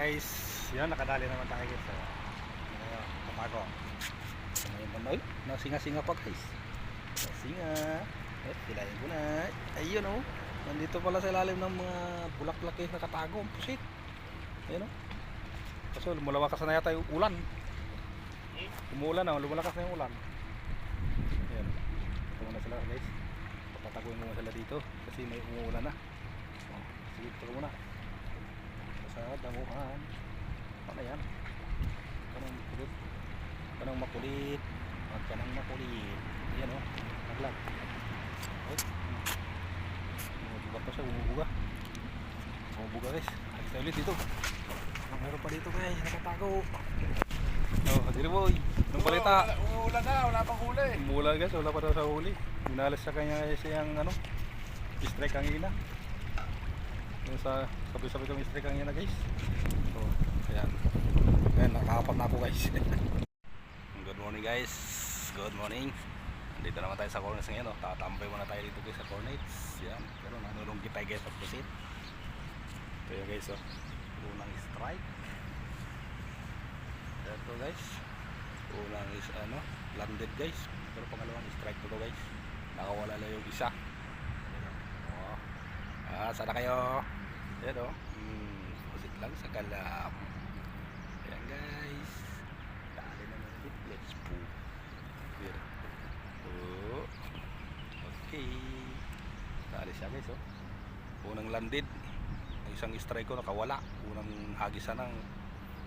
guys, yan nakadali naman tayo guys. Kamago. Ay, nasinga-singa pa guys. Nasinga. Pilayin ko na. Ayun oh. Nandito pala sa ilalim ng mga bulaklak eh, nakatago ang pusit. Ayun oh. Kasi lumalakas na yata yung ulan. Umuulan na, lumalakas na yung ulan. Ayan. Ito muna sila guys. Papataguin muna sila dito kasi may umuulan na. Sige, ito muna. Sa damuhan. Ano yan? Kanang makulit. Kanang makulit. At kanang makulit. Ayan o. Naglag. Oh. Umubuga pa siya. Umubuga. Umubuga guys. Alis tayo ulit dito. Meron pa dito guys. Nakatago. Oh, dito boy. Nung balita. Umuulan na. Wala pang huli. Umuulan guys. Wala pa daw sa huli. Minalas sa kanya kasi yung ano. Strike ang ina. Yung sa sabi-sabi kong strike ang ina guys. So, ayan. Ayan, nakakapat na ako guys. Good morning guys. Good morning. Dito naman tayo sa cornets ngayon. Oh. Tatambay muna tayo dito guys sa cornets. Yan. Pero nanulungkit tayo guys sa pusit. Ito yun guys. Oh. Unang strike. Ito guys. Unang is ano. Landed guys. Pero pangalawang strike ko guys. Nakawala lang yung isa. Oh. Sana kayo. Yan o. Pusit lang sa kalap. Ayan guys. Dali naman ulit. Let's po. Here. Oh. Okay. Dali siya guys o. Unang landed. Ang isang strike ko nakawala. Unang hagisan ng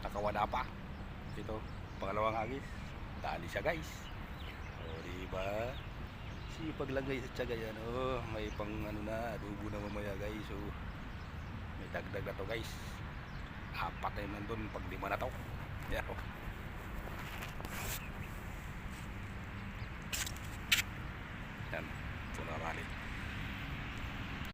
nakawala pa. Ito. Pangalawang hagis. Dali siya guys. O diba? Sipag lang guys at syaga yan. Oh, may pang ano na. Adobo na mamaya guys. So, may dagdag na to guys. Apat na yun nandun pag lima na to. Yan o.